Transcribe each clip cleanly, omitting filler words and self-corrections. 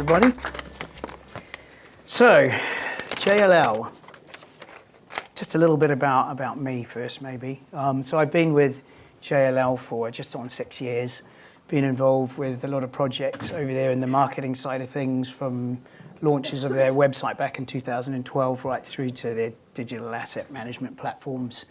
everybody. So, JLL. Just a little bit about me first, maybe. So I've been with JLL for just on 6 years. Been involved with a lot of projects over there in the marketing side of things, from launches of their website back in 2012 right through to their digital asset management platforms.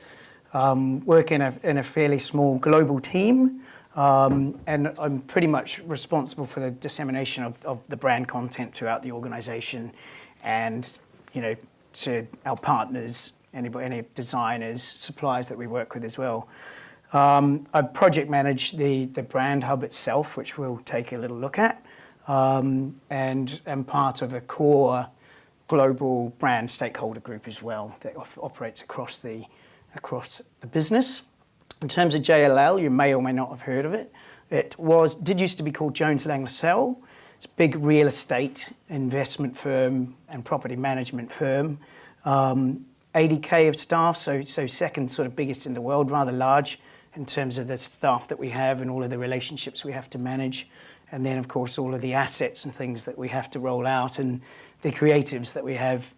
Work in a fairly small global team, and I'm pretty much responsible for the dissemination of the brand content throughout the organization, and to our partners, any designers, suppliers that we work with as well. I project manage the brand hub itself, which we'll take a little look at, and am part of a core global brand stakeholder group as well that operates across the business. In terms of JLL, you may or may not have heard of it. It did used to be called Jones Lang LaSalle. It's a big real estate investment firm and property management firm. 80K of staff, so second sort of biggest in the world, rather large in terms of the staff that we have and all of the relationships we have to manage. And then, of course, all of the assets and things that we have to roll out, and the creatives that we have,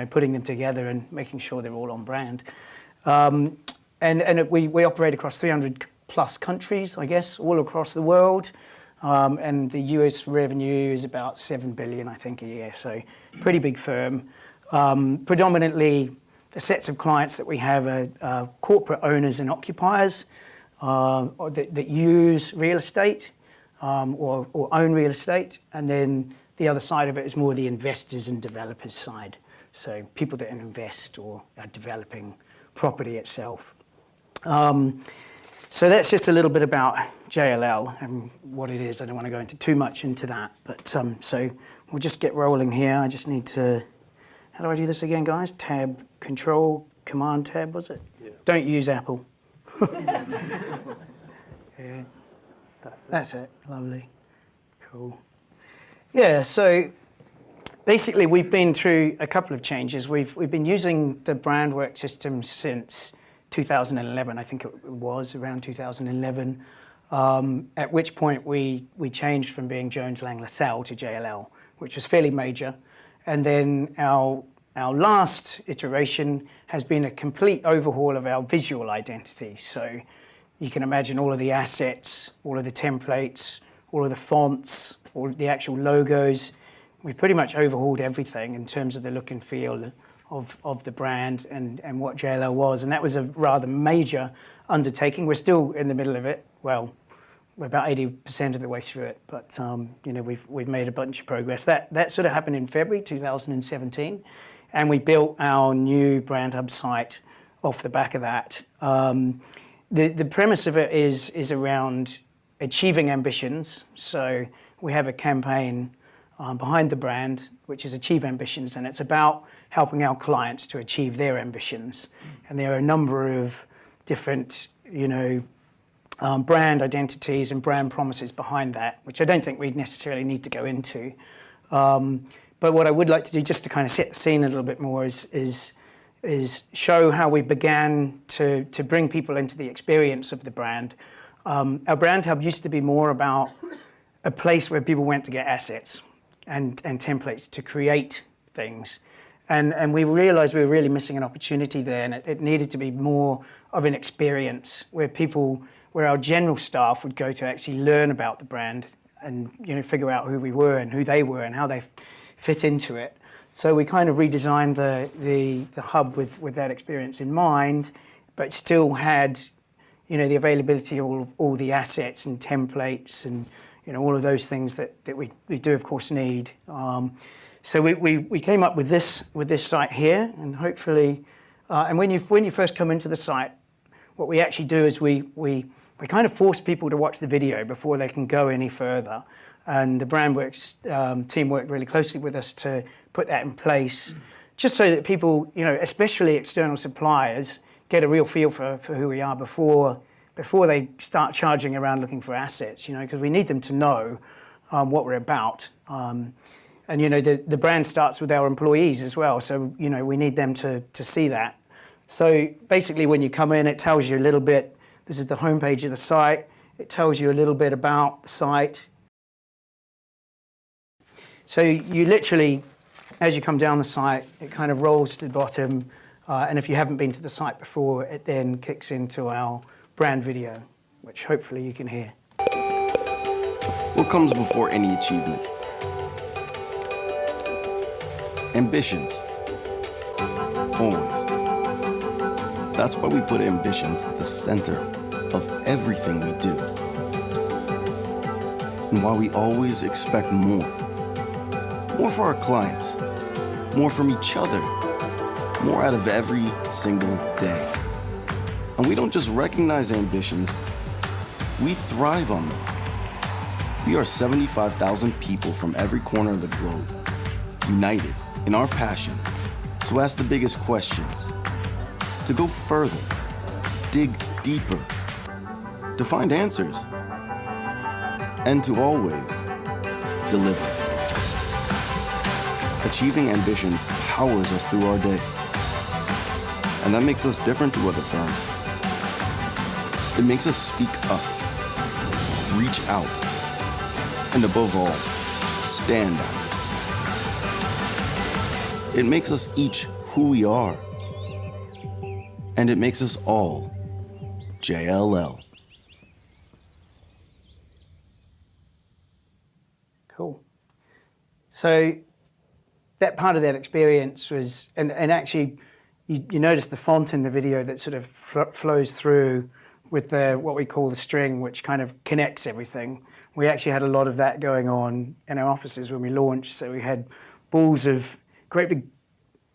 putting them together and making sure they're all on brand. And we operate across 300 plus countries, I guess, all across the world. And the US revenue is about 7 billion, I think, a year. So pretty big firm. Predominantly, the sets of clients that we have are corporate owners and occupiers that use real estate or own real estate. And then the other side of it is more the investors and developers side. So people that invest or are developing property itself. So that's just a little bit about JLL and what it is. I don't want to go into too much into that. But so we'll just get rolling here. I just need to... How do I do this again, guys? Tab, Control, Command Tab, was it? Yeah. Don't use Apple. Yeah, that's it. Lovely. Cool. Yeah, so basically we've been through a couple of changes. We've been using the Brandworkz system since 2011. I think it was around 2011, at which point we changed from being Jones Lang LaSalle to JLL, which was fairly major. And then our last iteration has been a complete overhaul of our visual identity. So you can imagine all of the assets, all of the templates, all of the fonts, all the actual logos. We pretty much overhauled everything in terms of the look and feel of the brand and what JLL was. And that was a rather major undertaking. We're still in the middle of it. Well, we're about 80% of the way through it, but we've made a bunch of progress. That sort of happened in February 2017, and we built our new brand hub site off the back of that. The premise of it is around achieving ambitions. So we have a campaign behind the brand, which is Achieve Ambitions, and it's about helping our clients to achieve their ambitions. And there are a number of different, brand identities and brand promises behind that, which I don't think we necessarily need to go into. But what I would like to do, just to kind of set the scene a little bit more, is show how we began to bring people into the experience of the brand. Our brand hub used to be more about a place where people went to get assets and templates to create things. And we realized we were really missing an opportunity there, and it needed to be more of an experience where our general staff would go to actually learn about the brand and figure out who we were and who they were and how they fit into it. So we kind of redesigned the hub with that experience in mind, but still had the availability of all the assets and templates and all of those things that we do of course need. So we came up with this site here, and hopefully, and when you first come into the site, what we actually do is we kind of force people to watch the video before they can go any further. And the Brandworkz team worked really closely with us to put that in place, just so that people, especially external suppliers, get a real feel for who we are before they start charging around looking for assets, because we need them to know what we're about. And the brand starts with our employees as well, so we need them to see that. So basically, when you come in, it tells you a little bit. This is the homepage of the site. It tells you a little bit about the site. So you literally, as you come down the site, it kind of rolls to the bottom. And if you haven't been to the site before, it then kicks into our brand video, which hopefully you can hear. What comes before any achievement? Ambitions. Always. That's why we put ambitions at the center of everything we do. And why we always expect more. More for our clients. More from each other. More out of every single day. And we don't just recognize ambitions, we thrive on them. We are 75,000 people from every corner of the globe, united in our passion to ask the biggest questions, to go further, dig deeper, to find answers, and to always deliver. Achieving ambitions powers us through our day, and that makes us different to other firms. It makes us speak up, reach out, and above all, stand out. It makes us each who we are, and it makes us all JLL. Cool. So that part of that experience was, and actually, you notice the font in the video that sort of flows through with what we call the string, which kind of connects everything. We actually had a lot of that going on in our offices when we launched. So we had great big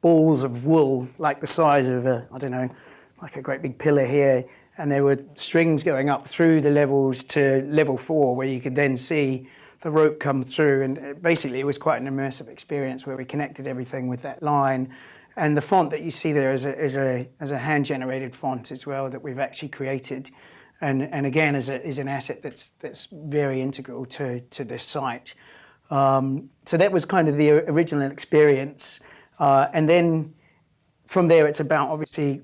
balls of wool, like the size of like a great big pillar here. And there were strings going up through the levels to level 4, where you could then see the rope come through. And basically it was quite an immersive experience where we connected everything with that line. And the font that you see there is a hand-generated font as well that we've actually created. And again, is an asset that's very integral to this site. So that was kind of the original experience. And then from there, it's about obviously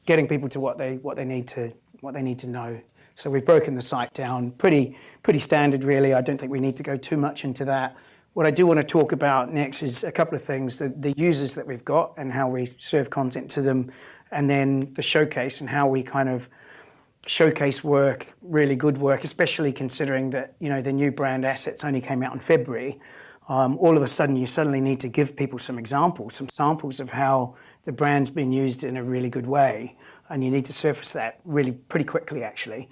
getting people to what they need to know. So we've broken the site down pretty standard, really. I don't think we need to go too much into that. What I do want to talk about next is a couple of things: the users that we've got and how we serve content to them, and then the showcase and how we kind of showcase work, really good work, especially considering that the new brand assets only came out in February. All of a sudden, you suddenly need to give people some samples of how the brand's been used in a really good way, and you need to surface that really pretty quickly, actually,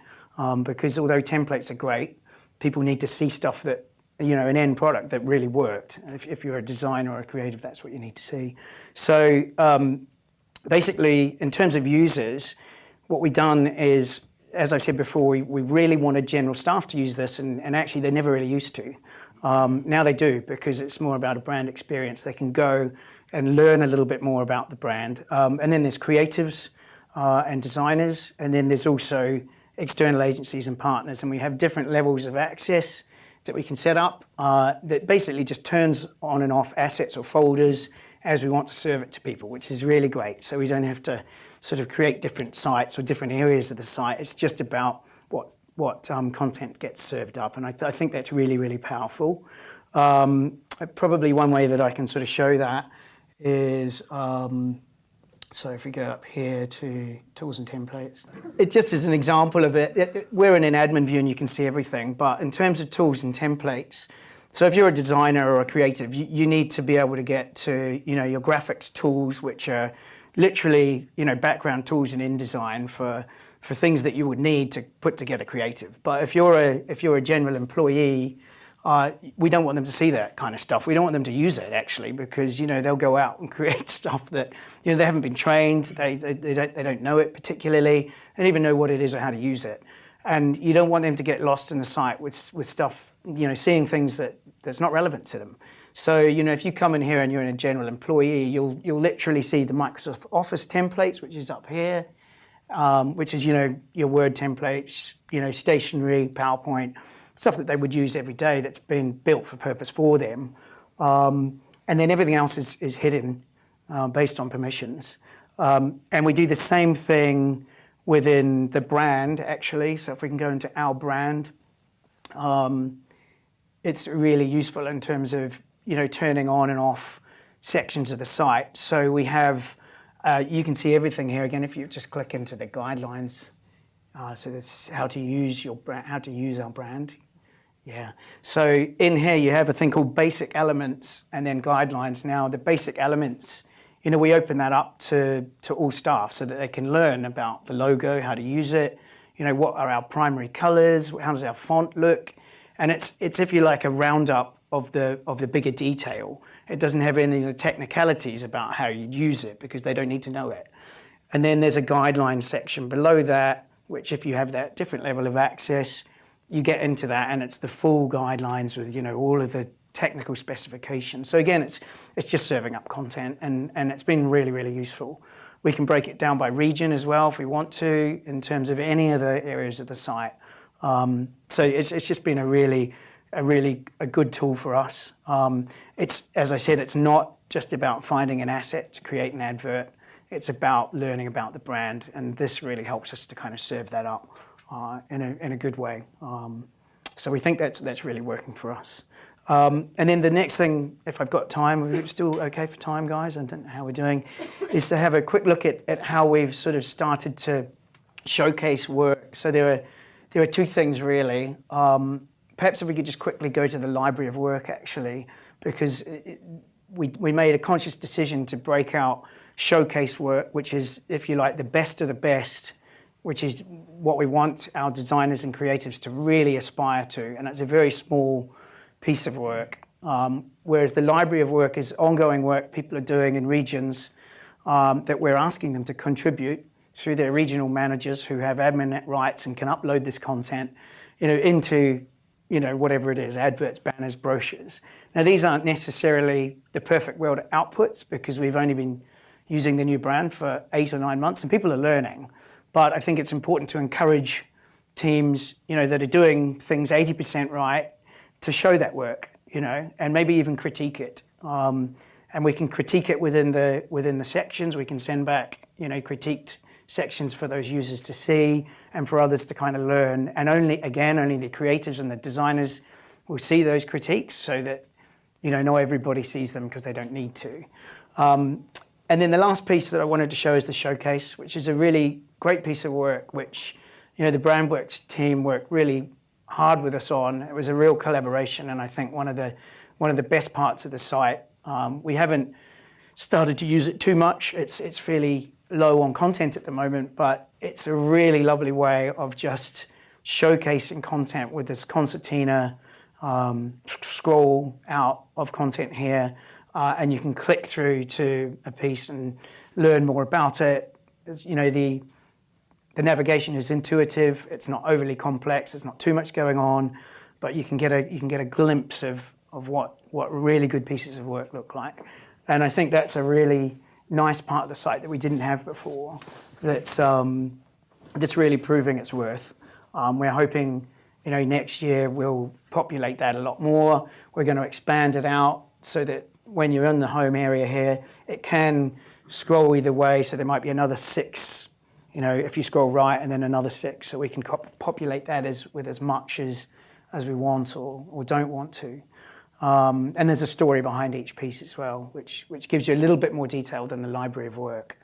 because although templates are great, people need to see stuff that an end product that really worked. If you're a designer or a creative, that's what you need to see. So basically, in terms of users, what we've done is, as I said before, we really wanted general staff to use this, and actually they never really used to. Now they do, because it's more about a brand experience. They can go and learn a little bit more about the brand. And then there's creatives and designers, and then there's also external agencies and partners, and we have different levels of access that we can set up that basically just turns on and off assets or folders as we want to serve it to people, which is really great. So we don't have to sort of create different sites or different areas of the site. It's just about what content gets served up, and I think that's really, really powerful. Probably one way that I can sort of show that is, so if we go up here to tools and templates, it just is an example of it. We're in an admin view and you can see everything, but in terms of tools and templates, so if you're a designer or a creative, you need to be able to get to your graphics tools, which are literally background tools in InDesign for things that you would need to put together creative. But if you're a general employee, we don't want them to see that kind of stuff. We don't want them to use it, actually, because they'll go out and create stuff that they haven't been trained. They don't know it particularly. They don't even know what it is or how to use it. And you don't want them to get lost in the site with stuff, seeing things that's not relevant to them. So if you come in here and you're a general employee, you'll literally see the Microsoft Office templates, which is up here, which is your Word templates, stationery, PowerPoint, stuff that they would use every day that's been built for purpose for them. And then everything else is hidden based on permissions. And we do the same thing within the brand, actually. So if we can go into our brand, it's really useful in terms of turning on and off sections of the site. So we have, you can see everything here again if you just click into the guidelines. So that's how to use your brand, how to use our brand. Yeah. So in here you have a thing called basic elements and then guidelines. Now the basic elements, we open that up to all staff so that they can learn about the logo, how to use it. What are our primary colors? How does our font look? And it's if you like a roundup of the bigger detail. It doesn't have any of the technicalities about how you use it because they don't need to know it. And then there's a guideline section below that, which if you have that different level of access, you get into that and it's the full guidelines with all of the technical specifications. So again, it's just serving up content and it's been really, really useful. We can break it down by region as well if we want to, in terms of any other areas of the site. So it's just been a really good tool for us. It's, as I said, it's not just about finding an asset to create an advert. It's about learning about the brand, and this really helps us to kind of serve that up in a good way. So we think that's really working for us. And then the next thing, if I've got time, we're still okay for time, guys, I don't know how we're doing, is to have a quick look at how we've sort of started to showcase work. So there are two things really. Perhaps if we could just quickly go to the library of work actually, because we made a conscious decision to break out showcase work, which is, if you like, the best of the best, which is what we want our designers and creatives to really aspire to. And it's a very small piece of work. Whereas the library of work is ongoing work people are doing in regions that we're asking them to contribute through their regional managers who have admin rights and can upload this content, into, whatever it is, adverts, banners, brochures. Now, these aren't necessarily the perfect world outputs because we've only been using the new brand for 8 or 9 months and people are learning. But I think it's important to encourage teams, that are doing things 80% right to show that work, and maybe even critique it. And we can critique it within the sections. We can send back, critiqued sections for those users to see and for others to kind of learn. And only the creatives and the designers will see those critiques so that, not everybody sees them because they don't need to. And then the last piece that I wanted to show is the showcase, which is a really great piece of work, which, the Brandworkz team worked really hard with us on. It was a real collaboration, and I think one of the best parts of the site. We haven't started to use it too much. It's fairly low on content at the moment, but it's a really lovely way of just showcasing content with this concertina scroll out of content here, and you can click through to a piece and learn more about it. The navigation is intuitive. It's not overly complex. There's not too much going on, but you can get a glimpse of what really good pieces of work look like. And I think that's a really nice part of the site that we didn't have before. That's really proving its worth. We're hoping, next year we'll populate that a lot more. We're going to expand it out so that when you're in the home area here, it can scroll either way. So there might be another 6. If you scroll right and then another 6, so we can populate that with as much as we want or don't want to. And there's a story behind each piece as well, which gives you a little bit more detail than the library of work.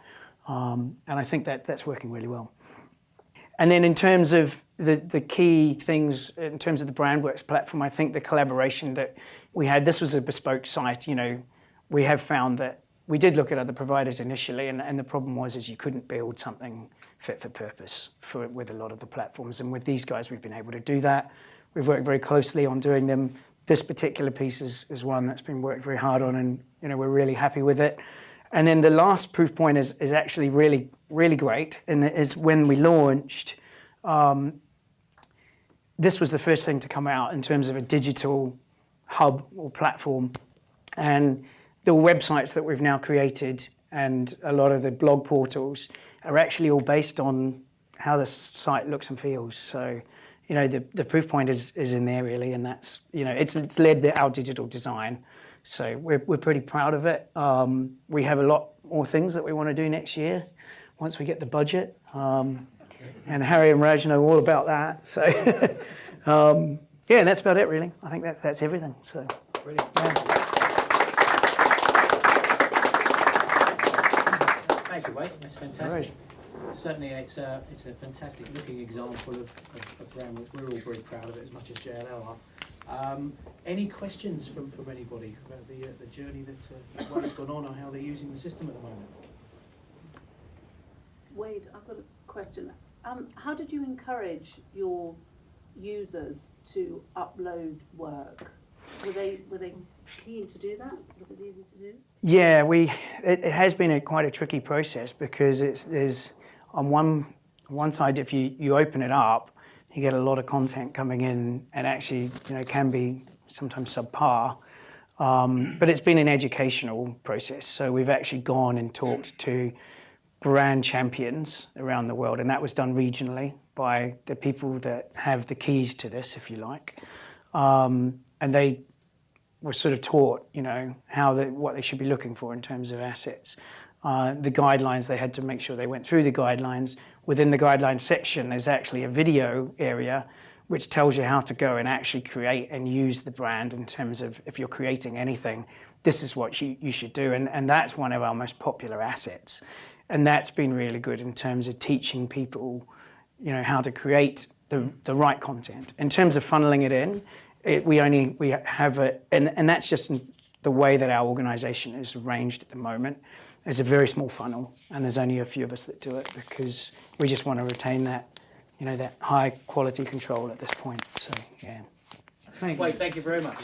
And I think that's working really well. And then in terms of the key things, in terms of the Brandworkz platform, I think the collaboration that we had, this was a bespoke site. We have found that we did look at other providers initially, and the problem was you couldn't build something fit for purpose with a lot of the platforms. And with these guys, we've been able to do that. We've worked very closely on doing them. This particular piece is one that's been worked very hard on, and we're really happy with it. And then the last proof point is actually really, really great, and it is when we launched. This was the first thing to come out in terms of a digital hub or platform, and the websites that we've now created and a lot of the blog portals are actually all based on how the site looks and feels. So, the proof point is in there really, and that's, it's led our digital design. So we're pretty proud of it. We have a lot more things that we want to do next year once we get the budget. And Harry and Raj know all about that. So, and that's about it really. I think that's everything. So, Brilliant. Yeah. Thank you, Wade. That's fantastic. Certainly, it's a fantastic looking example of Brandworkz. We're all very proud of it, as much as JLL are. Any questions from anybody about the journey that Wade's gone on, or how they're using the system at the moment? Wade, I've got a question. How did you encourage your users to upload work? Were they keen to do that? Was it easy to do? Yeah, it has been quite a tricky process, because there's on one side, if you open it up, you get a lot of content coming in, and actually, can be sometimes subpar. But it's been an educational process. So we've actually gone and talked to brand champions around the world, and that was done regionally by the people that have the keys to this, if you like. And they were sort of taught, what they should be looking for in terms of assets. The guidelines, they had to make sure they went through the guidelines. Within the guidelines section, there's actually a video area which tells you how to go and actually create and use the brand in terms of, if you're creating anything, this is what you should do. And that's one of our most popular assets. And that's been really good in terms of teaching people, how to create the right content. In terms of funneling it in, we have and that's just the way that our organisation is arranged at the moment. There's a very small funnel, and there's only a few of us that do it, because we just want to retain that, that high quality control at this point. So yeah. Wade, thank you very much.